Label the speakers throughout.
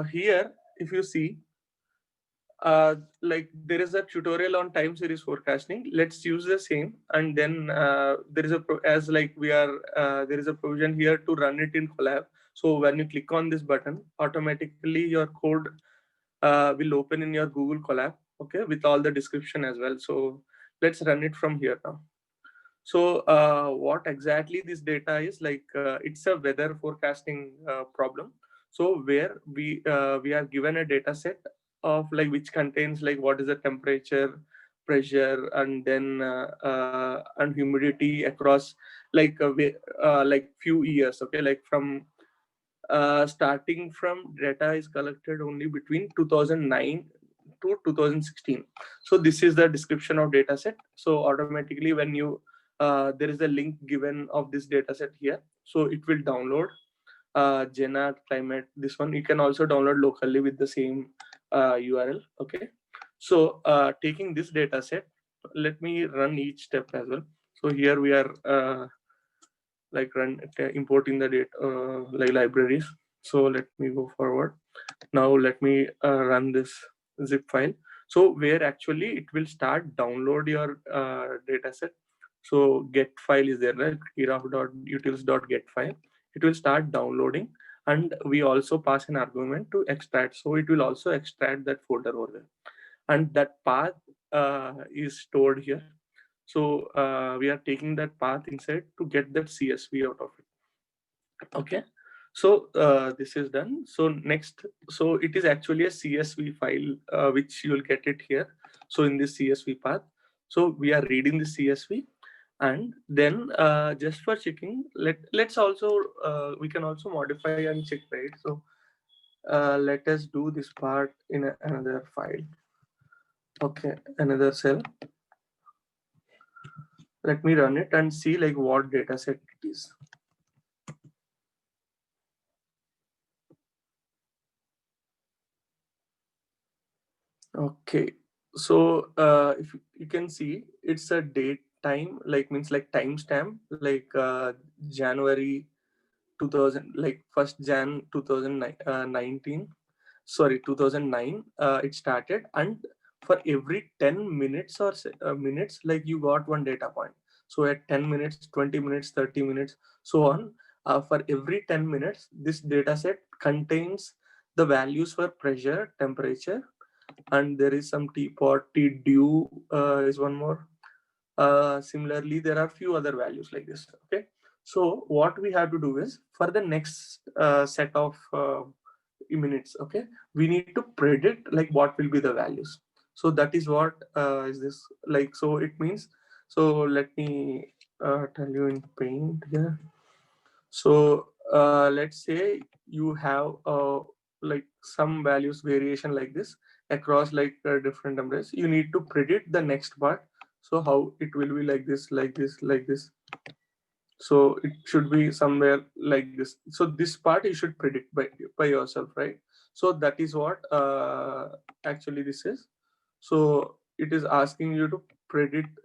Speaker 1: here, if you see, like there is a tutorial on time series forecasting. Let's use the same, and then there is a as like we are there is a provision here to run it in Colab. So when you click on this button, automatically your code will open in your Google Colab, okay, with all the description as well. So let's run it from here now. So what exactly this data is, like it's a weather forecasting problem. So where we are given a data set of like which contains like what is the temperature, pressure, and then and humidity across like few years. Okay, like from starting from data is collected only between 2009 to 2016. So this is the description of data set. So automatically when you there is a link given of this data set here, so it will download Jena climate. This one you can also download locally with the same URL. Okay, so taking this data set, let me run each step as well. So here we are like importing the data like libraries. So let me go forward. Now let me run this zip file. So where actually it will start download your data set. So get file is there, right? graph.utils.get file. It will start downloading, and we also pass an argument to extract. So it will also extract that folder over there, and that path is stored here. So we are taking that path inside to get that CSV out of it. Okay. So this is done. So next, so it is actually a CSV file, which you will get it here. So in this CSV path, so we are reading the CSV, and then just for checking, let's also we can also modify and check, right? So let us do this part in another file. Okay, another cell. Let me run it and see like what data set it is. Okay, so if you can see, it's a date time, like means like timestamp, like January 2000, like 1st Jan 2019, sorry 2009. It started, and for every 10 minutes or minutes, like you got one data point. So at 10 minutes, 20 minutes, 30 minutes, so on. For every 10 minutes, this data set contains the values for pressure, temperature, and there is some teapot, tea dew is one more. Similarly, there are few other values like this. Okay, so what we have to do is for the next set of minutes, okay, we need to predict like what will be the values. So that is what is this like. So it means, so let me tell you in Paint here. So let's say you have like some values variation like this across like different numbers. You need to predict the next part. So how it will be like this, like this, like this. So it should be somewhere like this. So this part you should predict by yourself, right? So that is what actually this is. So it is asking you to predict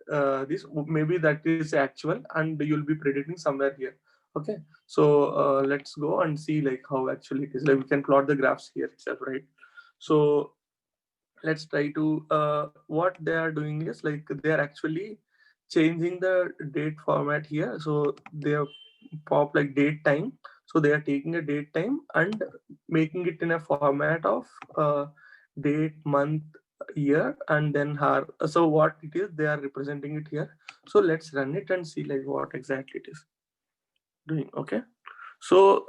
Speaker 1: this. Maybe that is actual, and you'll be predicting somewhere here. Okay, so let's go and see like how actually it is. Like we can plot the graphs here itself, right? So let's try to what they are doing is like they are actually changing the date format here. So they have pop like date time. So they are taking a date time and making it in a format of date, month, year, and then her. So what it is, they are representing it here. So let's run it and see like what exactly it is doing. Okay, so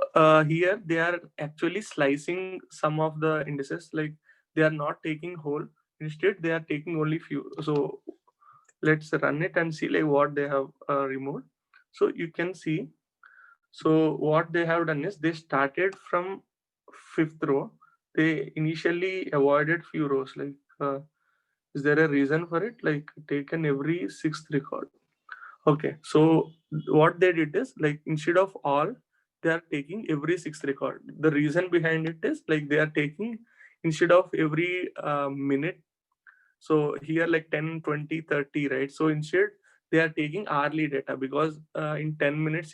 Speaker 1: here they are actually slicing some of the indices. Like they are not taking whole. Instead, they are taking only few. So let's run it and see like what they have removed. So you can see. So what they have done is they started from fifth row. They initially avoided few rows. Like, is there a reason for it? Like taken every sixth record. Okay, so what they did is like instead of all, they are taking every sixth record. The reason behind it is like they are taking instead of every minute. So here like 10, 20, 30, right? So instead they are taking hourly data because in 10 minutes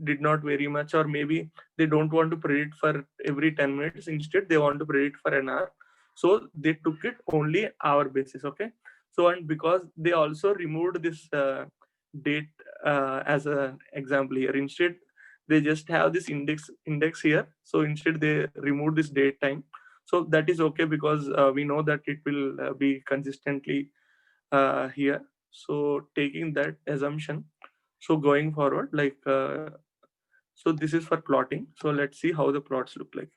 Speaker 1: did not vary much, or maybe they don't want to predict for every 10 minutes. Instead, they want to predict for an hour. So they took it only hour basis. Okay. So, and because they also removed this date as an example here, instead they just have this index here. So instead they removed this date time. So that is okay, because we know that it will be consistently here. So taking that assumption, so going forward, like so this is for plotting. So let's see how the plots look like.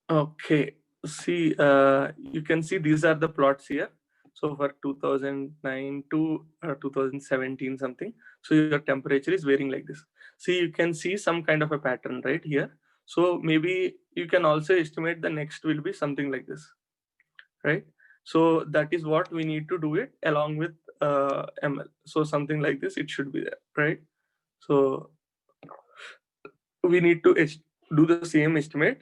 Speaker 1: Okay, see, you can see these are the plots here. So for 2009 to 2017 something, so your temperature is varying like this. See, you can see some kind of a pattern right here. So maybe you can also estimate the next will be something like this, right? So that is what we need to do it along with ML. So something like this, it should be there, right? So we need to do the same estimate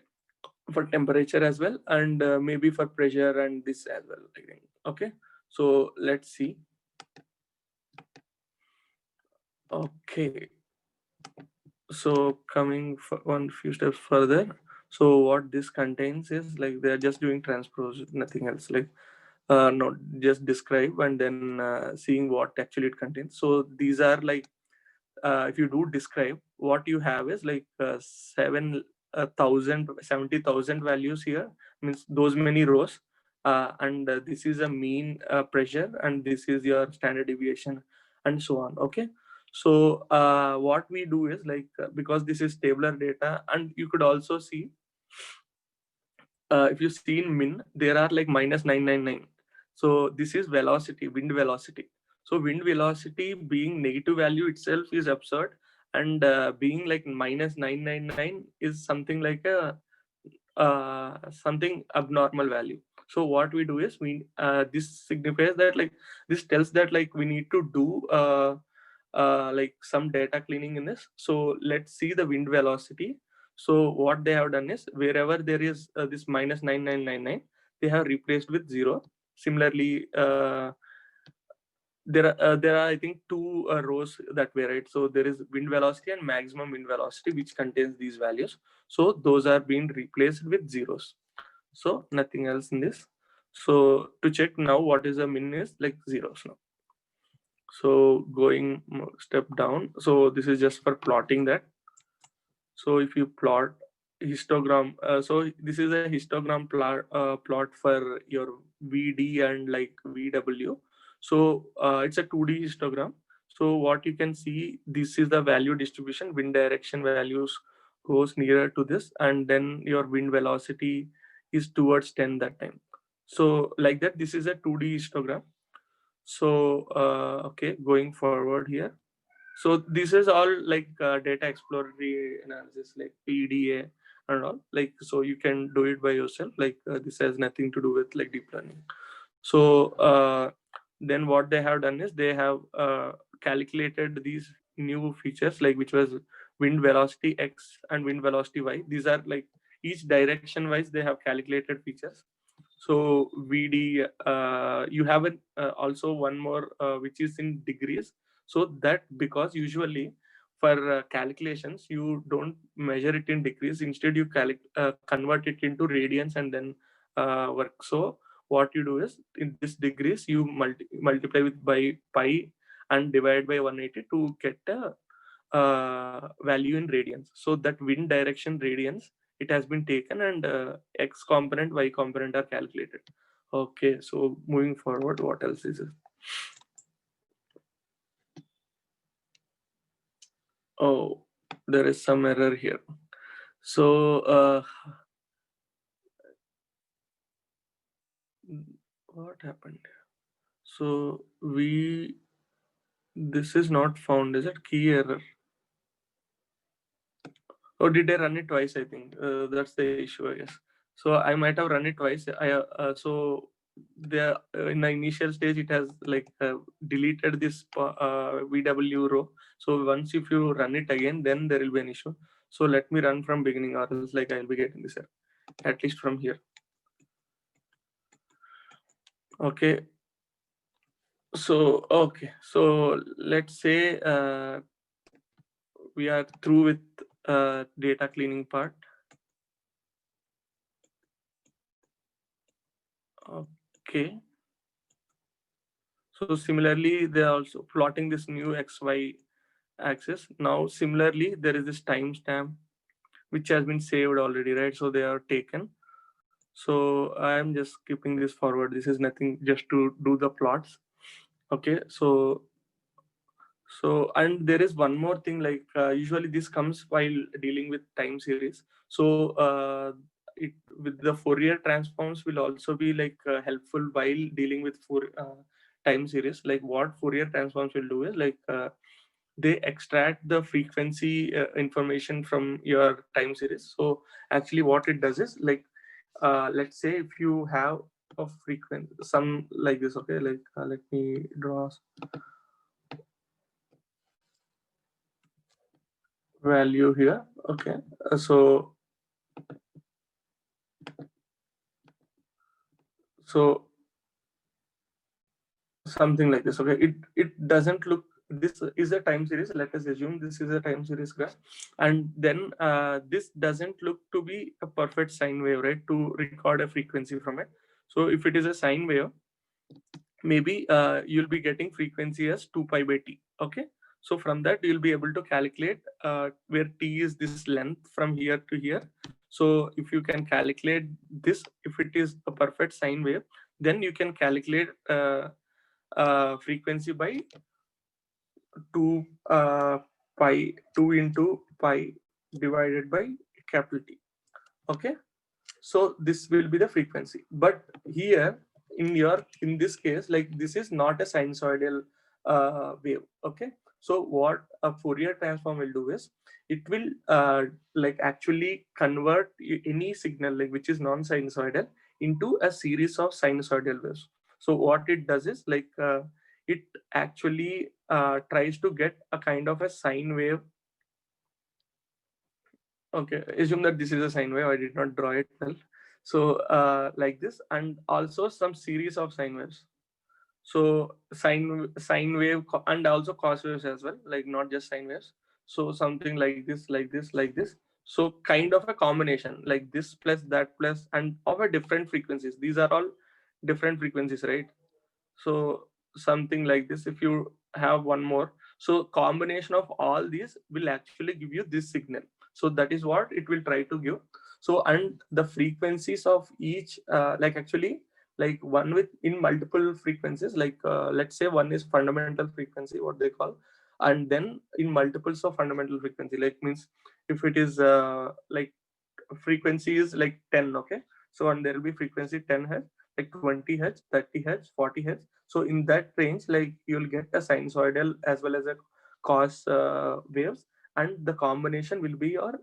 Speaker 1: for temperature as well, and maybe for pressure and this as well, I think. Okay, so let's see. Okay, so coming one few steps further, so what this contains is like they're just doing transpose, nothing else, like not just describe and then seeing what actually it contains. So these are like if you do describe, what you have is like 70,000 values here, means those many rows, and this is a mean pressure, and this is your standard deviation, and so on. Okay, so what we do is like because this is tabular data, and you could also see if you see in min, there are like minus 999. So this is velocity, wind velocity. So wind velocity being negative value itself is absurd, and being like minus 999 is something like a something abnormal value. So what we do is we this signifies that like this tells that like we need to do like some data cleaning in this. So let's see the wind velocity. So what they have done is wherever there is this minus 9999, they have replaced with 0. Similarly, there are I think two rows that way, right? So there is wind velocity and maximum wind velocity, which contains these values. So those are being replaced with zeros. So nothing else in this. So to check now what is the min is like zeros now. So going step down. So this is just for plotting that. So if you plot histogram, so this is a histogram plot for your VD and like VW. So it's a 2D histogram. So what you can see, this is the value distribution. Wind direction values goes nearer to this, and then your wind velocity is towards 10 that time. So like that, this is a 2D histogram. So okay, going forward here. So this is all like data exploratory analysis, like PDA and all. Like so, you can do it by yourself. Like this has nothing to do with like deep learning. So then what they have done is they have calculated these new features, like which was wind velocity X and wind velocity Y. These are like each direction wise they have calculated features. So VD, you have an, also one more which is in degrees. So that because usually for calculations you don't measure it in degrees. Instead, you convert it into radians and then work. So what you do is in this degrees you multiply with by pi and divide by 180 to get a value in radians. So that wind direction radians, it has been taken, and x component, y component are calculated. Okay, so moving forward, what else is it? Oh, there is some error here. So what happened? So this is not found. Is it key error? Or did I run it twice? I think that's the issue, I guess. So I might have run it twice. So the in the initial stage it has like deleted this VW row. So once if you run it again, then there will be an issue. So let me run from beginning, or else like I'll be getting this error, at least from here. Okay. So, okay. So let's say we are through with data cleaning part. Okay. So similarly, they are also plotting this new XY axis. Now, similarly, there is this timestamp which has been saved already, right? So they are taken. So I am just skipping this forward. This is nothing, just to do the plots. Okay. So and there is one more thing, like usually this comes while dealing with time series. So it with the Fourier transforms will also be like helpful while dealing with time series. Like what Fourier transforms will do is like they extract the frequency information from your time series. So actually what it does is like let's say if you have a frequency some like this, okay, like let me draw value here. Okay, so something like this. Okay, it doesn't look, this is a time series, let us assume this is a time series graph, and then this doesn't look to be a perfect sine wave, right, to record a frequency from it. So if it is a sine wave, maybe you'll be getting frequency as 2 pi by t. Okay, so from that you'll be able to calculate where t is this length from here to here. So if you can calculate this, if it is a perfect sine wave, then you can calculate frequency by 2 pi 2 into pi divided by capital T. Okay, so this will be the frequency. But here in this case, like this is not a sinusoidal wave. Okay, so what a Fourier transform will do is it will like actually convert any signal like which is non-sinusoidal into a series of sinusoidal waves. So what it does is like it actually tries to get a kind of a sine wave. Okay, assume that this is a sine wave. I did not draw it well. So like this, and also some series of sine waves. So sine wave and also cos waves as well, like not just sine waves. So something like this, like this, like this. So kind of a combination, like this plus that plus, and of a different frequencies. These are all different frequencies, right? So something like this. If you have one more, so combination of all these will actually give you this signal. So that is what it will try to give. So and the frequencies of each like actually like one with in multiple frequencies, like let's say one is fundamental frequency, what they call, and then in multiples of fundamental frequency, like means if it is like frequency is like 10. Okay, so and there will be frequency 10 hertz, like 20 hertz, 30 hertz, 40 hertz. So in that range, like you'll get a sinusoidal as well as a cos waves, and the combination will be your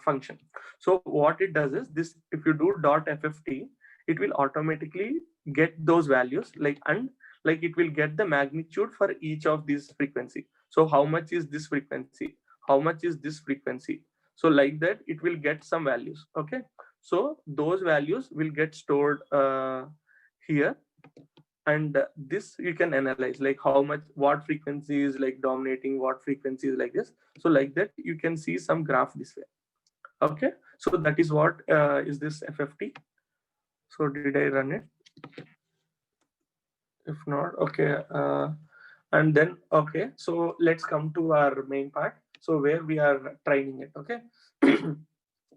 Speaker 1: function. So what it does is this, if you do dot fft, it will automatically get those values, like, and like it will get the magnitude for each of these frequency. So how much is this frequency, how much is this frequency, so like that it will get some values. Okay, so those values will get stored here, and this you can analyze, like how much, what frequency is like dominating, what frequency is like this. So like that you can see some graph this way. Okay, so that is what is this fft. So did I run it? If not, okay, and then okay, so let's come to our main part, so where we are training it. Okay.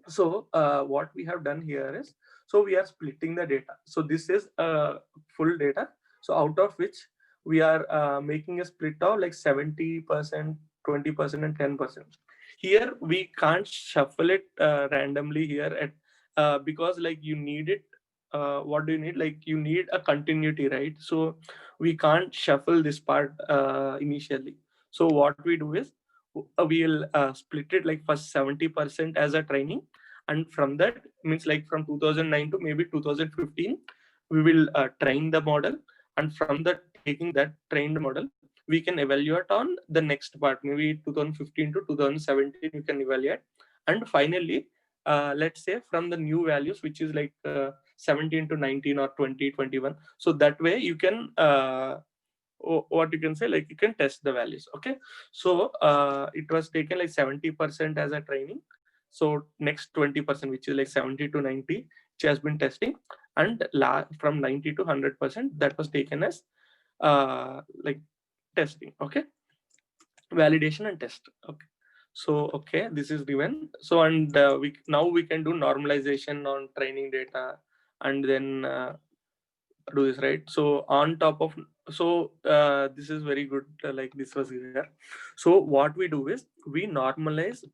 Speaker 1: So what we have done here is, so we are splitting the data. So this is full data, so out of which we are making a split of like 70%, 20%, and 10%. Here we can't shuffle it randomly here at because like you need it. What do you need? Like you need a continuity, right? So we can't shuffle this part initially. So what we do is we'll split it like first 70% as a training, and from that means like from 2009 to maybe 2015 we will train the model, and from that taking that trained model we can evaluate on the next part, maybe 2015 to 2017 you can evaluate. And finally let's say from the new values, which is like 17 to 19 or 20, 21, so that way you can what you can say, like you can test the values. Okay, so it was taken like 70% as a training. So next 20%, which is like 70 to 90, which has been testing, and from 90 to 100%, that was taken as like testing. Okay, validation and test. Okay, so okay, this is given. So and we now we can do normalization on training data, and then do this, right? So on top of, so this is very good, like this was here. So what we do is we normalize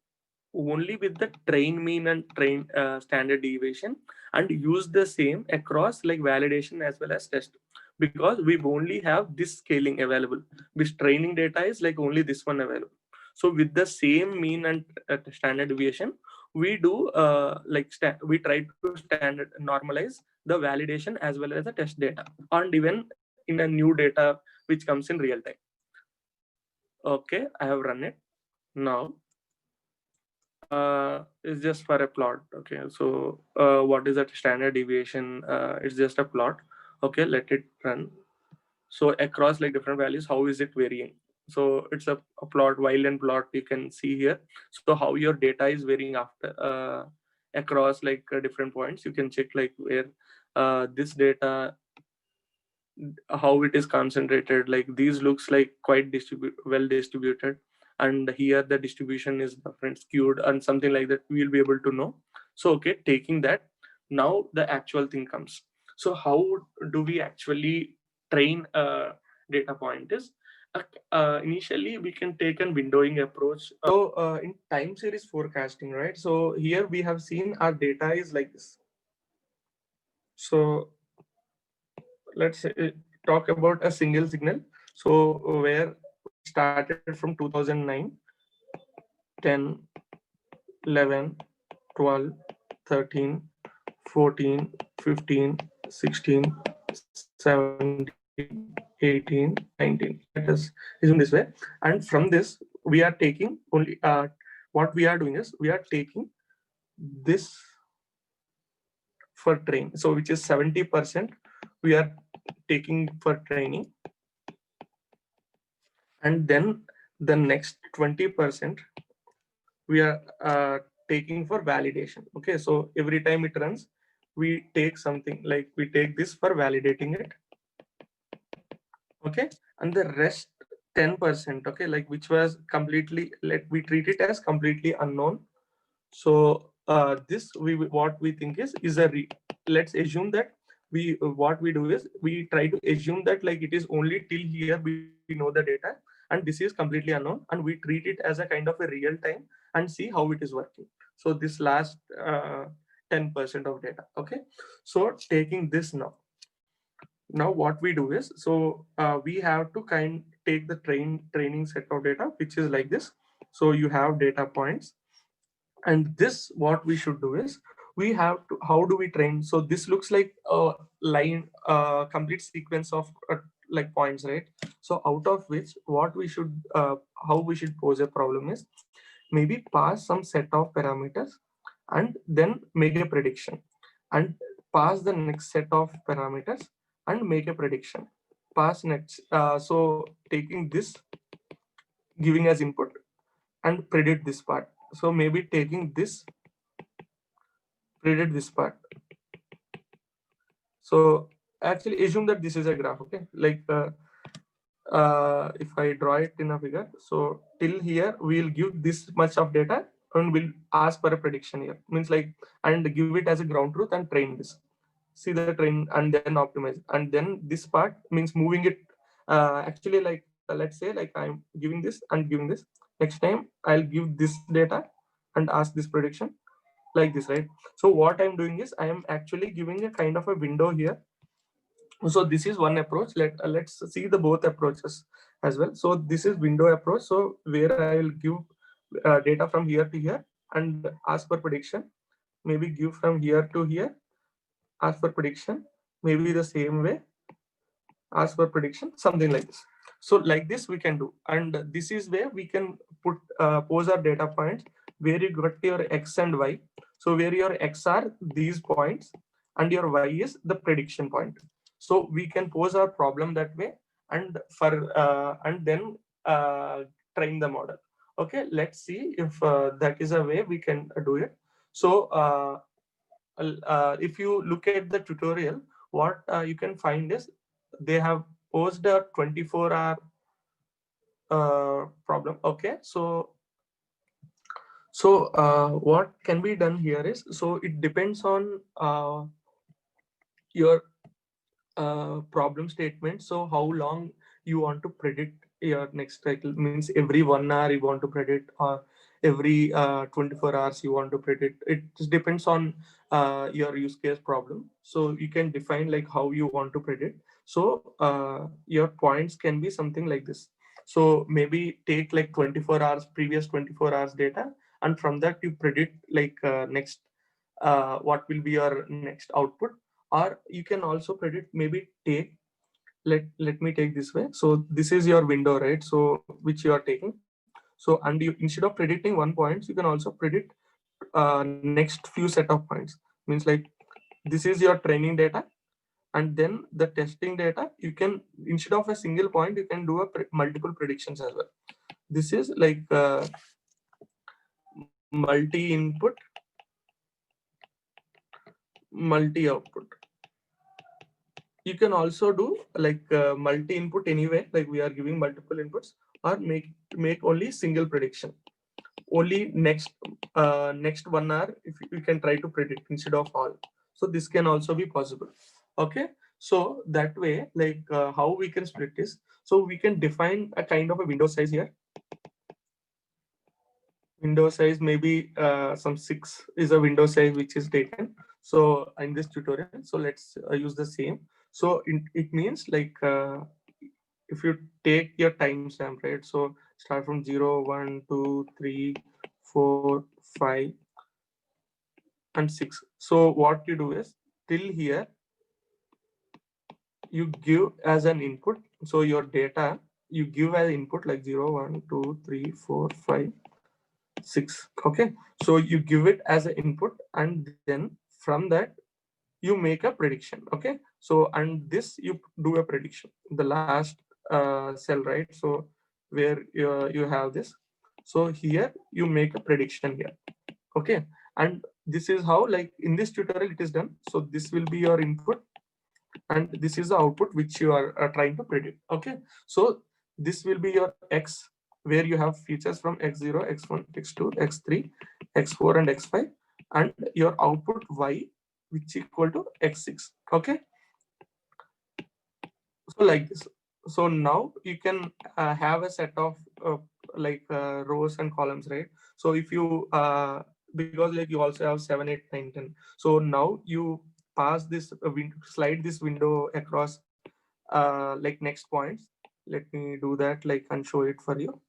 Speaker 1: only with the train mean and train standard deviation, and use the same across like validation as well as test, because we only have this scaling available. This training data is like only this one available. So with the same mean and standard deviation, we do we try to standard normalize the validation as well as the test data, and even in a new data which comes in real time. Okay, I have run it now. It's just for a plot. Okay, so what is that standard deviation? It's just a plot. Okay, let it run. So across like different values, how is it varying? So it's a plot, while and plot, you can see here. So how your data is varying after across like different points. You can check like where this data, how it is concentrated. Like these looks like quite well distributed, and here the distribution is different, skewed, and something like that. We'll be able to know. So okay, taking that, now the actual thing comes. So how do we actually train a data point is, initially we can take a windowing approach. So in time series forecasting, right? So here we have seen our data is like this. So let's say, talk about a single signal. So where started from 2009, 10, 11, 12, 13, 14, 15, 16, 17, 18, 19. Let us assume this way. And from this, we are taking only, what we are doing is we are taking this for train. So which is 70% we are taking for training, and then the next 20% we are taking for validation. Okay, so every time it runs, we take something, like we take this for validating it. Okay, and the rest 10%, okay, like which was completely, let we treat it as completely unknown. So this what we think is a let's assume that what we do is we try to assume that like it is only till here we know the data, and this is completely unknown, and we treat it as a kind of a real time and see how it is working. So this last 10% of data. Okay, so taking this now what we do is, so we have to take the training set of data, which is like this. So you have data points, and this what we should do is we have to, how do we train? So this looks like a line, complete sequence of like points, right? So out of which what we should how we should pose a problem is, maybe pass some set of parameters and then make a prediction, and pass the next set of parameters and make a prediction, pass next, so taking this, giving as input, and predict this part. So maybe taking this, predict this part. So actually assume that this is a graph. Okay, like if I draw it in a figure, so till here we'll give this much of data and we'll ask for a prediction here, means like, and give it as a ground truth and train this, see the train, and then optimize. And then this part means moving it, actually like let's say like I'm giving this and giving this, next time I'll give this data and ask this prediction, like this, right? So what I'm doing is I am actually giving a kind of a window here. So this is one approach. Let's see the both approaches as well. So this is window approach, so where I will give data from here to here and ask for prediction, maybe give from here to here, ask for prediction, maybe the same way, ask for prediction, something like this. So like this we can do, and this is where we can put pose our data points where you got your x and y. So where your x are these points and your y is the prediction point. So we can pose our problem that way, and then train the model. Okay, let's see if that is a way we can do it. So if you look at the tutorial, what you can find is they have posed a 24-hour problem. Okay, so what can be done here is, so it depends on your problem statement. So how long you want to predict your next cycle, means every 1 hour you want to predict, or every 24 hours you want to predict. It just depends on your use case problem. So you can define like how you want to predict. So your points can be something like this. So maybe take like 24 hours, previous 24 hours data, and from that you predict like next what will be your next output. Or you can also predict, maybe take, let me take this way. So this is your window, right? So which you are taking. So and you, instead of predicting one point, you can also predict next few set of points. Means like this is your training data, and then the testing data. You can, instead of a single point, you can do a multiple predictions as well. This is like multi-input, multi-output. You can also do like multi-input anyway, like we are giving multiple inputs, or make only single prediction. Only next 1 hour, if you can try to predict instead of all. So this can also be possible. Okay, so that way, like how we can split this. So we can define a kind of a window size here. Window size, maybe some 6 is a window size which is taken. So in this tutorial, so let's use the same. So it means like if you take your timestamp, right? So start from 0, 1, 2, 3, 4, 5, and 6. So what you do is, till here you give as an input. So your data you give as input like 0, 1, 2, 3, 4, 5, 6. Okay, so you give it as an input, and then from that you make a prediction. Okay, so and this you do a prediction, the last cell, right? So where you have this, so here you make a prediction here. Okay, and this is how, like in this tutorial it is done. So this will be your input, and this is the output which you are trying to predict. Okay, so this will be your x, where you have features from x0, x1, x2, x3, x4, and x5, and your output y, which equal to x6. Okay, so like this. So now you can have a set of rows and columns, right? So if you because like you also have 7, 8, 9, 10. So now you pass this slide this window across like next points. Let me do that, like, and show it for you.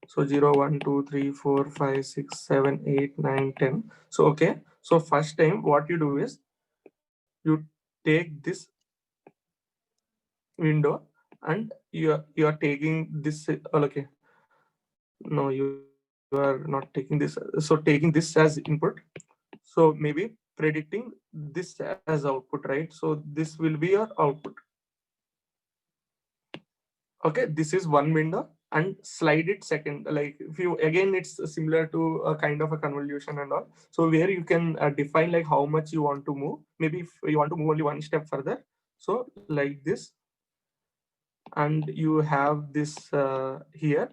Speaker 1: So 0, 1, 2, 3, 4, 5, 6, 7, 8, 9, 10. So okay, so first time what you do is you take this window, and you are taking this okay, no, you are not taking this. So taking this as input, so maybe predicting this as output, right? So this will be your output. Okay, this is one window, and slide it second. Like if you, again, it's similar to a kind of a convolution and all. So where you can define like how much you want to move. Maybe if you want to move only one step further, so like this, and you have this here.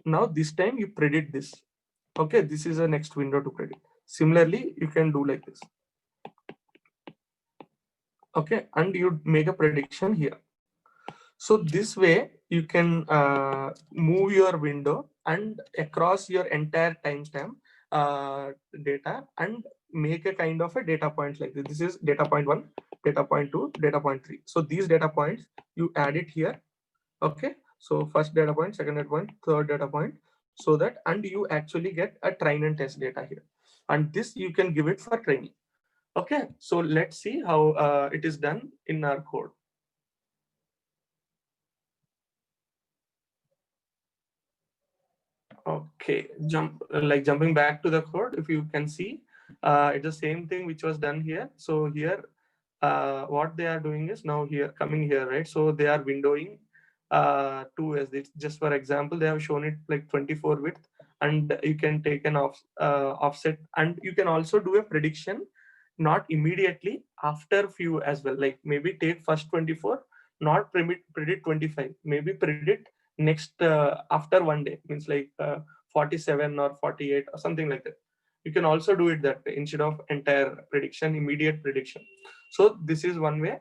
Speaker 1: Now this time you predict this. Okay, this is a next window to predict. Similarly, you can do like this. Okay, and you make a prediction here. So this way you can move your window and across your entire timestamp data, and make a kind of a data point like this. This is data point 1, data point 2, data point 3. So these data points you add it here. Okay, so first data point, second data point, third data point, so that, and you actually get a train and test data here, and this you can give it for training. Okay, so let's see how it is done in our code. Okay, jumping back to the code, if you can see, it's the same thing which was done here. So here what they are doing is now here coming here, right? So they are windowing 2 as it's just for example, they have shown it like 24 width, and you can take an offset, and you can also do a prediction, not immediately, after few as well. Like maybe take first 24, not predict 25, maybe predict next after one day, means like 47 or 48 or something like that. You can also do it that way instead of entire prediction, immediate prediction. So this is one way,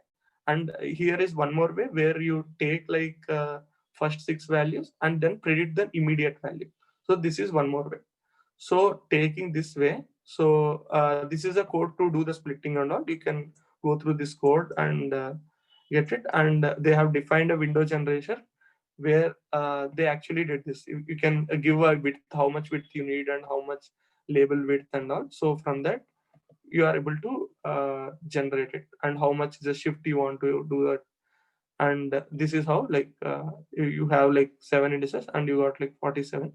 Speaker 1: and here is one more way where you take like first 6 values and then predict the immediate value. So this is one more way. So taking this way, so this is a code to do the splitting and all. You can go through this code and get it. And they have defined a window generator where they actually did this. You can give a width, how much width you need and how much label width and all. So from that, you are able to generate it, and how much the shift you want to do that. And this is how like you have like 7 indices and you got like 47.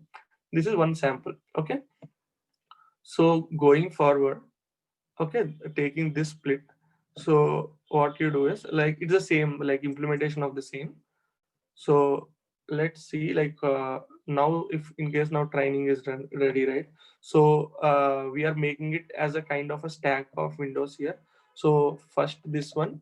Speaker 1: This is one sample. Okay, so going forward, okay, taking this split, so what you do is like it's the same like implementation of the same. So let's see like now if in case now training is ready, right? So we are making it as a kind of a stack of windows here. So first this one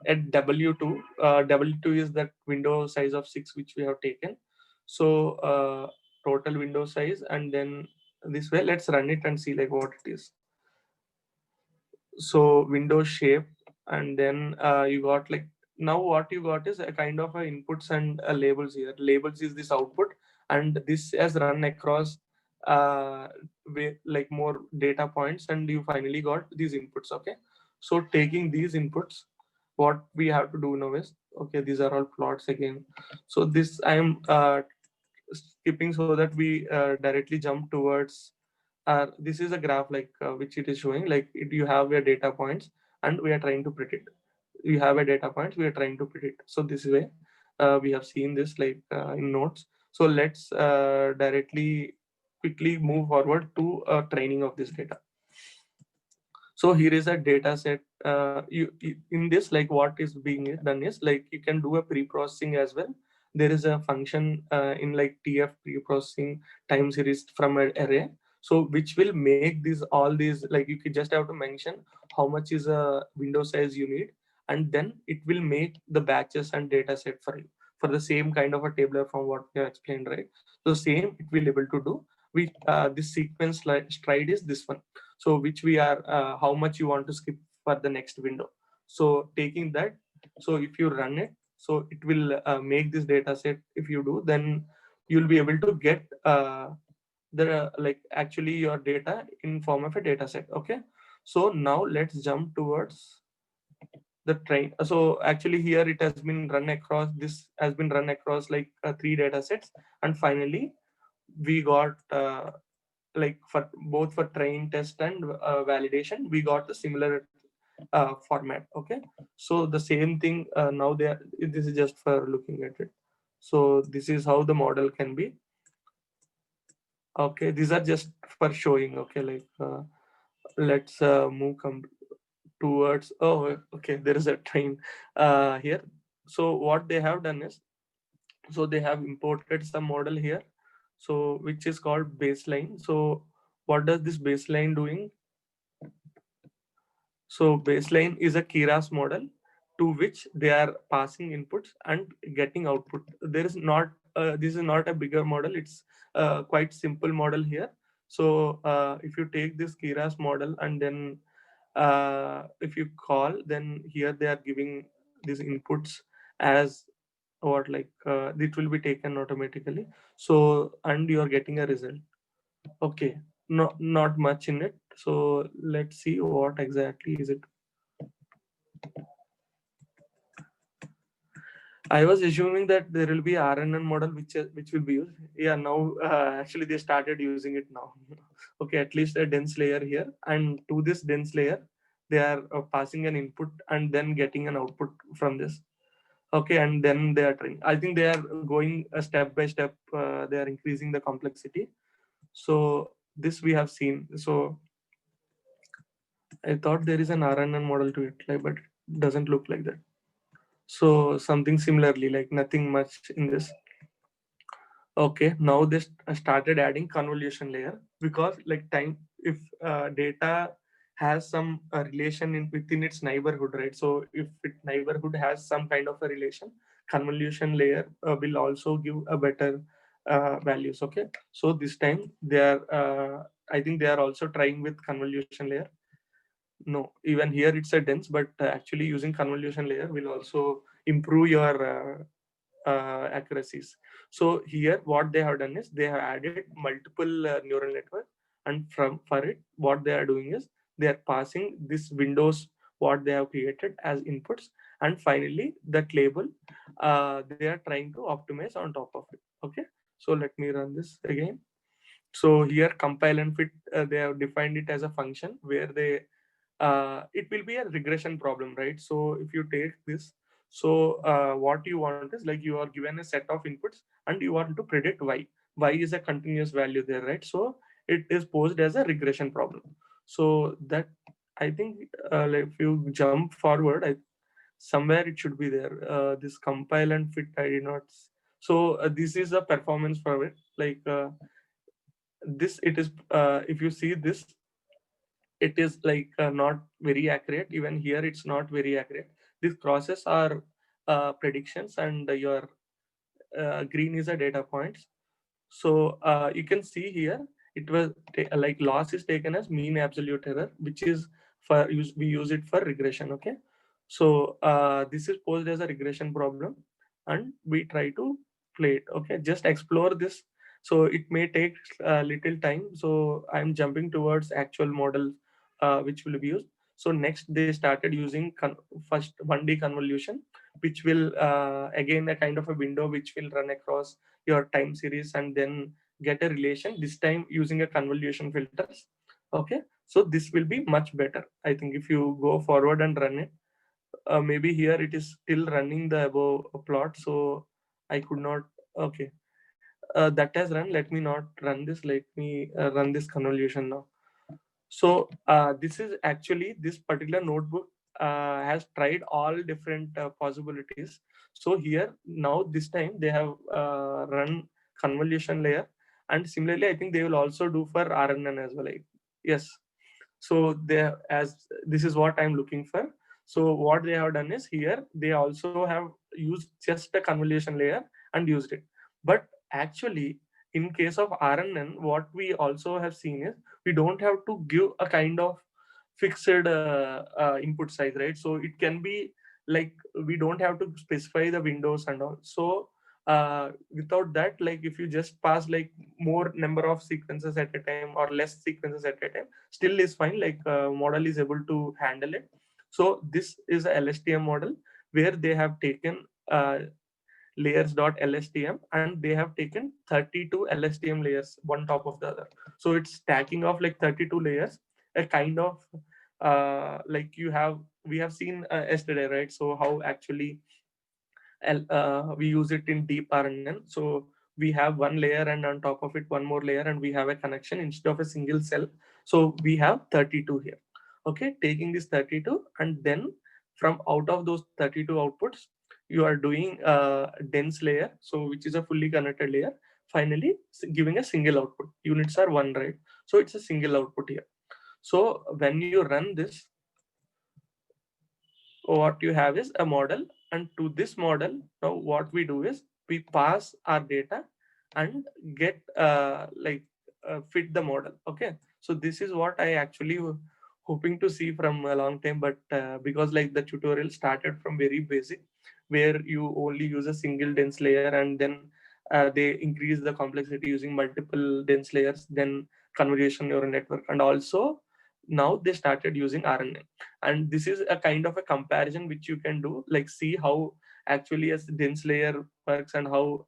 Speaker 1: at W2, W2 is that window size of 6 which we have taken. So total window size, and then this way let's run it and see like what it is. So window shape, and then you got like, now what you got is a kind of a inputs and labels here. Labels is this output, and this has run across with like more data points, and you finally got these inputs. Okay, so taking these inputs, what we have to do now is, okay, these are all plots again. So this I am skipping so that we directly jump towards this is a graph like which it is showing like you have your data points and we are trying to predict. You have a data points, we are trying to predict. So this way we have seen this like in notes. So let's directly quickly move forward to training of this data. So here is a data set. In this, like what is being done is like you can do a pre-processing as well. There is a function in like TF pre-processing time series from an array. So which will make these all these like you could just have to mention how much is a window size you need, and then it will make the batches and data set for you for the same kind of a tabular form what you explained, right? So same it will able to do. We this sequence like stride is this one, so which we are how much you want to skip for the next window. So taking that, so if you run it, so it will make this data set. If you do, then you'll be able to get the like actually your data in form of a data set. Okay, so now let's jump towards the train. So actually here it has been run across, this has been run across like 3 data sets, and finally we got like for both for train test and validation we got the similar format. Okay, so the same thing now they are, this is just for looking at it. So this is how the model can be. Okay, these are just for showing. Okay, like let's move towards, oh okay, there is a train here. So what they have done is, so they have imported some model here, so which is called baseline. So what does this baseline doing? So baseline is a Keras model to which they are passing inputs and getting output. There is not this is not a bigger model. It's quite simple model here. So if you take this Keras model and then if you call, then here they are giving these inputs as what like it will be taken automatically. So and you are getting a result. Okay, not much in it. So let's see what exactly is it. I was assuming that there will be RNN model which will be used. Yeah, now actually they started using it now. Okay, at least a dense layer here, and to this dense layer, they are passing an input and then getting an output from this. Okay, and then they are trying. I think they are going step by step. They are increasing the complexity. So this we have seen. So I thought there is an RNN model to it, like, but it doesn't look like that. So something similarly, like nothing much in this. Okay, now they started adding convolution layer, because like time, if data has some relation in within its neighborhood, right? So if it neighborhood has some kind of a relation, convolution layer will also give a better values. Okay, so this time they are, I think they are also trying with convolution layer. No, even here it's a dense, but actually using convolution layer will also improve your accuracies. So here what they have done is they have added multiple neural network, and from for it what they are doing is they are passing this windows what they have created as inputs, and finally that label they are trying to optimize on top of it. Okay, so let me run this again. So here compile and fit, they have defined it as a function where they it will be a regression problem, right? So if you take this, so what you want is like you are given a set of inputs and you want to predict y is a continuous value there, right? So it is posed as a regression problem. So that, I think, like if you jump forward, somewhere it should be there, this compile and fit I did not so this is a performance for it, like this it is, if you see this, it is like not very accurate. Even here it's not very accurate. These crosses are predictions, and your green is a data points. So you can see here it was like loss is taken as mean absolute error, which is for use, we use it for regression. Okay, so this is posed as a regression problem, and we try to play it. Okay, just explore this. So it may take a little time, so I'm jumping towards actual model which will be used. So next they started using first 1D convolution, which will again a kind of a window which will run across your time series and then get a relation, this time using a convolution filters. Okay, so this will be much better, I think. If you go forward and run it, maybe here it is still running the above plot, so I could not. Okay, that has run. Let me not run this. Let me run this convolution now. So this is actually, this particular notebook has tried all different possibilities. So here now this time they have run convolution layer, and similarly I think they will also do for RNN as well. Like, yes, so they, as this is what I'm looking for. So what they have done is here they also have used just a convolution layer and used it. But actually in case of RNN, what we also have seen is we don't have to give a kind of fixed input size, right? So it can be like we don't have to specify the windows and all. So without that, like if you just pass like more number of sequences at a time or less sequences at a time, still is fine. Like model is able to handle it. So this is a LSTM model where they have taken layers.lstm, and they have taken 32 LSTM layers one top of the other. So it's stacking of like 32 layers, a kind of like you have, we have seen yesterday, right? So how actually we use it in deep RNN. So we have one layer and on top of it one more layer, and we have a connection instead of a single cell. So we have 32 here. Okay, taking this 32, and then from out of those 32 outputs, you are doing a dense layer, so which is a fully connected layer. Finally, giving a single output. Units are one, right? So it's a single output here. So when you run this, what you have is a model, and to this model now what we do is we pass our data and get fit the model. Okay, so this is what I actually hoping to see from a long time, but because like the tutorial started from very basic, where you only use a single dense layer, and then they increase the complexity using multiple dense layers, then convolution neural network, and also now they started using RNN. And this is a kind of a comparison which you can do, like see how actually a dense layer works, and how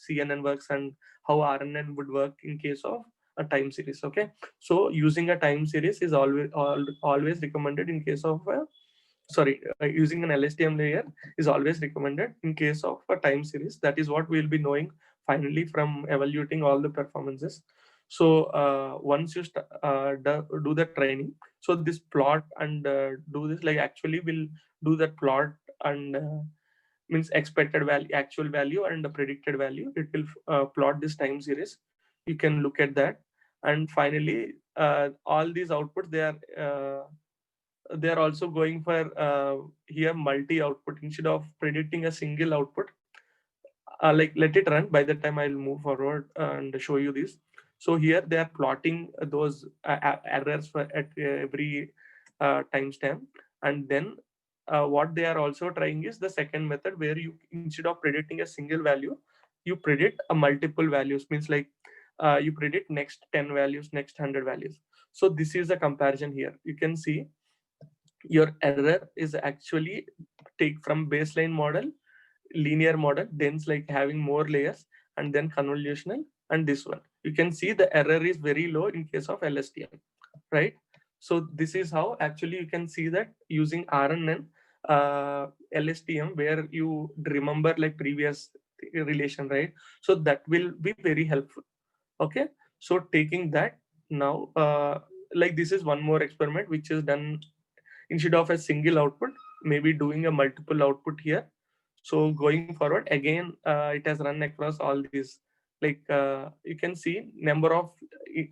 Speaker 1: CNN works, and how RNN would work in case of a time series. Okay, so using a time series is always recommended in case of a, sorry, using an LSTM layer is always recommended in case of a time series. That is what we'll be knowing finally from evaluating all the performances. So once you do the training, so this plot and do this, like actually will do that plot and means expected value, actual value, and the predicted value. It will plot this time series. You can look at that. And finally, all these outputs, they are also going for here multi output. Instead of predicting a single output, like let it run. By the time I'll move forward and show you this. So here they are plotting those errors for at every timestamp. And then what they are also trying is the second method, where you, instead of predicting a single value, you predict a multiple values. Means like you predict next 10 values, next 100 values. So this is a comparison. Here you can see your error is actually take from baseline model, linear model, then it's like having more layers, and then convolutional. And this one, you can see the error is very low in case of LSTM, right? So this is how actually you can see that using RNN, LSTM, where you remember like previous relation, right? So that will be very helpful. Okay, so taking that now, like this is one more experiment which is done. Instead of a single output, maybe doing a multiple output here. So going forward again, it has run across all these. Like you can see number of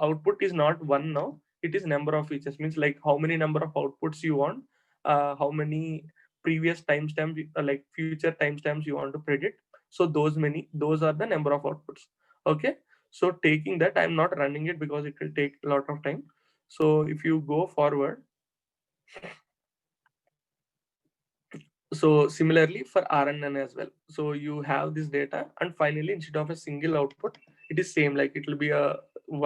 Speaker 1: output is not one now, it is number of features. Means like how many number of outputs you want, how many previous timestamps, like future timestamps you want to predict. So those are the number of outputs. Okay, so taking that, I'm not running it because it will take a lot of time. So if you go forward, so similarly for RNN as well. So you have this data, and finally instead of a single output, it is same. Like it will be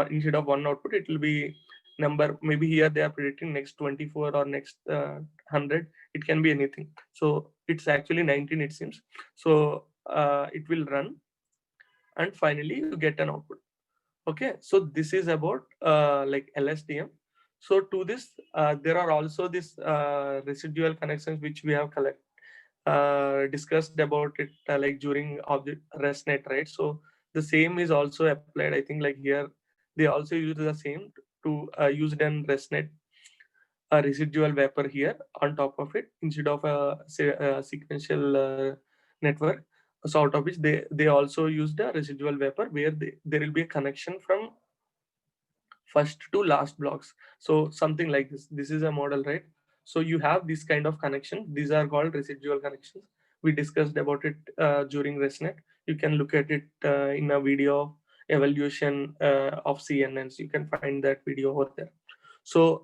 Speaker 1: instead of one output, it will be number. Maybe here they are predicting next 24 or next 100. It can be anything. So it's actually 19, it seems. So it will run, and finally you get an output. Okay, so this is about like LSTM. So to this, there are also this residual connections which we have discussed about it like during object ResNet, right? So the same is also applied. I think like here they also use the same to use it in ResNet, a residual vapor here on top of it instead of a sequential network. So out of which they also use the residual vapor, where there will be a connection from first to last blocks. So something like this is a model, right? So you have this kind of connection. These are called residual connections. We discussed about it during ResNet. You can look at it in a video evaluation of CNNs. You can find that video over there. So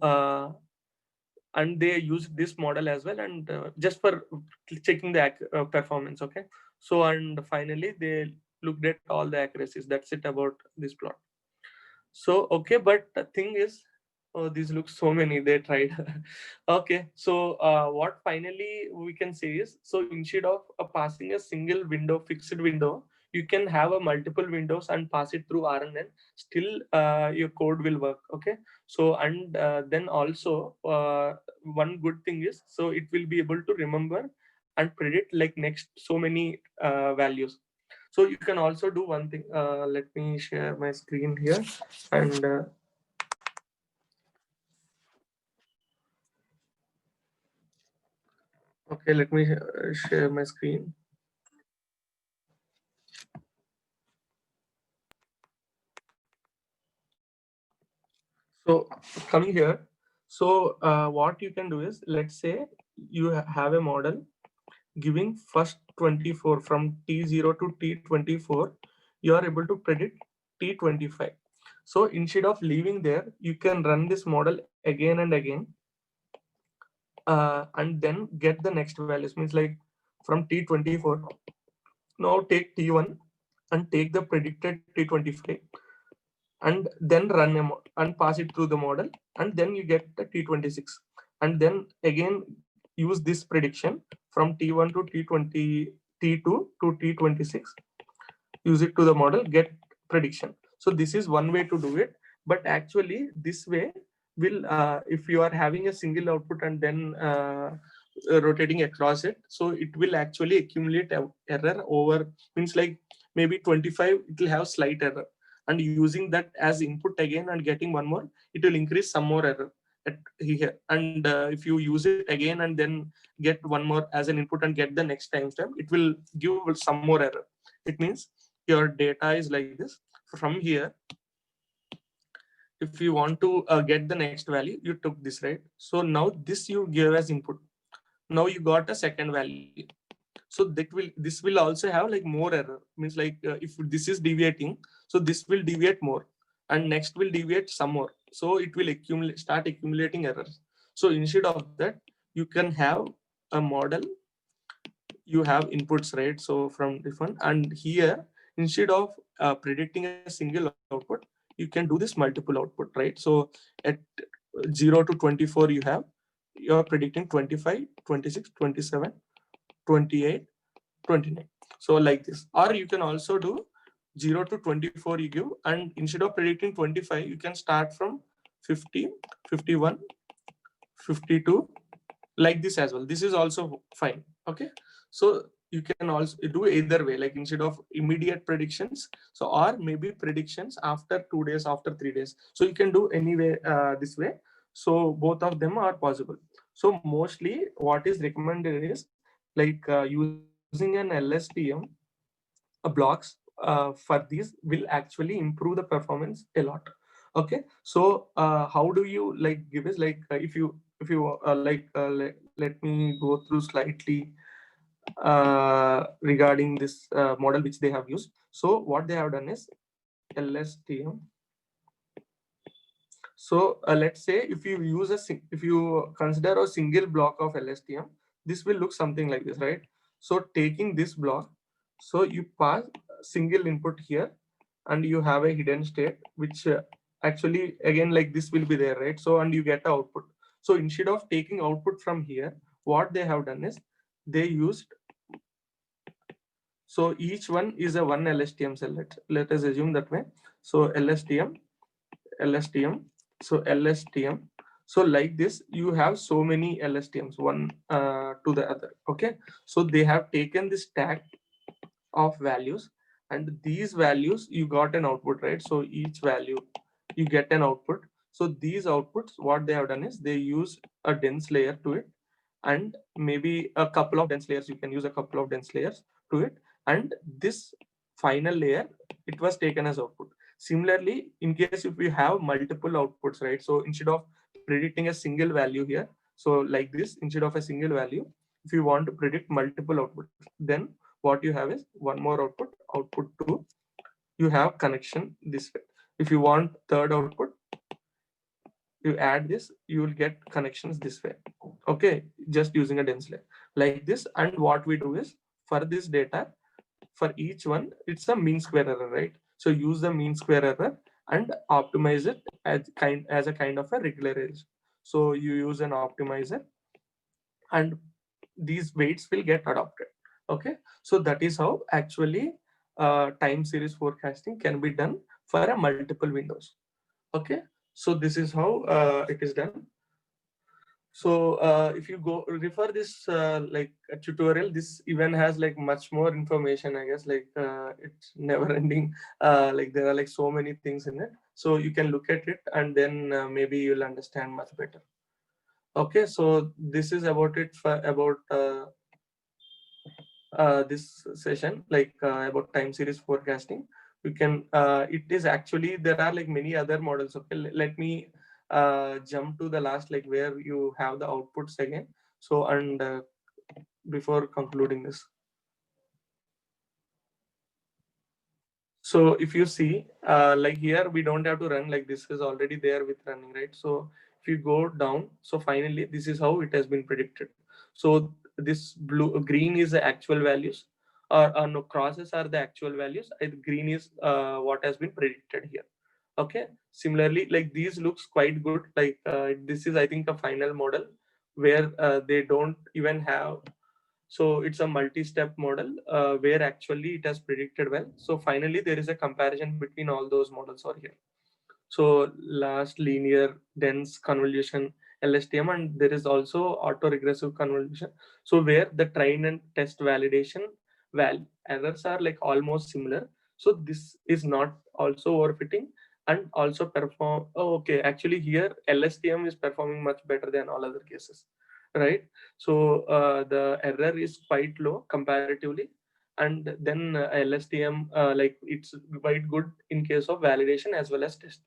Speaker 1: and they use this model as well, and just for checking the performance. Okay, so and finally they looked at all the accuracies. That's it about this plot. So, okay, but the thing is, oh, these look so many, they tried. Okay, so what finally we can say is, so instead of passing a single window, fixed window, you can have a multiple windows and pass it through RNN. Still, your code will work. Okay, so and then also one good thing is, so it will be able to remember and predict like next so many values. So you can also do one thing. Let me share my screen here, and okay, let me share my screen. So coming here, so what you can do is, let's say you have a model giving first 24 from T0 to T24, you are able to predict T25. So instead of leaving there, you can run this model again and again, and then get the next values. Means like from T24, now take T1 and take the predicted T25, and then run and pass it through the model, and then you get the T26, and then again use this prediction from T1 to T20, T2 to T26, use it to the model, get prediction. So this is one way to do it, but actually this way will if you are having a single output and then rotating across it, so it will actually accumulate error over, means like maybe 25 it will have slight error, and using that as input again and getting one more, it will increase some more error at here. And if you use it again and then get one more as an input and get the next timestamp, it will give some more error. It means your data is like this. From here, if you want to get the next value, you took this, right? So now this you give as input. Now you got a second value. So this will also have like more error. Means like if this is deviating, so this will deviate more, and next will deviate some more. So it will start accumulating errors. So instead of that, you can have a model. You have inputs, right? So from different, and here instead of predicting a single output, you can do this multiple output, right? So at 0 to 24 you're predicting 25, 26, 27, 28, 29. So like this. Or you can also do 0 to 24 you give, and instead of predicting 25, you can start from 50, 51, 52, like this as well. This is also fine. Okay. So you can also do either way, like instead of immediate predictions, so or maybe predictions after 2 days, after 3 days. So you can do anyway this way. So both of them are possible. So mostly what is recommended is like using an LSTM blocks for these will actually improve the performance a lot. Okay. So how do you like give is like let me go through slightly regarding this model which they have used. So what they have done is LSTM. So let's say if you use if you consider a single block of LSTM, this will look something like this, right? So taking this block, so you pass single input here, and you have a hidden state, which actually again like this will be there, right? So and you get the output. So instead of taking output from here, what they have done is they used. So each one is a one LSTM cell. Let us assume that way. So LSTM, LSTM. So LSTM. So like this, you have so many LSTMs, one to the other. Okay. So they have taken this stack of values, and these values you got an output, right? So each value you get an output. So these outputs, what they have done is they use a dense layer to it, and maybe a couple of dense layers. You can use a couple of dense layers to it, and this final layer, it was taken as output. Similarly, in case if we have multiple outputs, right? So instead of predicting a single value here, so like this, instead of a single value, if you want to predict multiple outputs, then what you have is one more output, output 2. You have connection this way. If you want third output, you add this, you will get connections this way. Okay, just using a dense layer like this. And what we do is for this data, for each one, it's a mean square error, right? So use the mean square error and optimize it as a kind of a regularization. So you use an optimizer, and these weights will get adopted. Okay. So that is how actually time series forecasting can be done for a multiple windows. Okay. So this is how it is done. So if you go refer this like a tutorial, this even has like much more information, I guess. Like it's never ending. Like there are like so many things in it. So you can look at it, and then maybe you'll understand much better. Okay, so this is about it for about this session, like about time series forecasting. We can it is actually there are like many other models. Okay, let me jump to the last, like where you have the outputs again. So and before concluding this, so if you see like here we don't have to run, like this is already there with running, right? So if you go down, so finally this is how it has been predicted. So this blue green is the actual values, or no, crosses are the actual values, and green is what has been predicted here. Okay. Similarly, like these looks quite good. Like this is, I think, a final model where they don't even have. So it's a multi-step model where actually it has predicted well. So finally, there is a comparison between all those models over here. So last linear dense convolution LSTM, and there is also autoregressive convolution. So where the train and test validation errors are like almost similar. So this is not also overfitting and also perform. Oh, okay, actually here LSTM is performing much better than all other cases, right? So the error is quite low comparatively, and then LSTM like it's quite good in case of validation as well as test.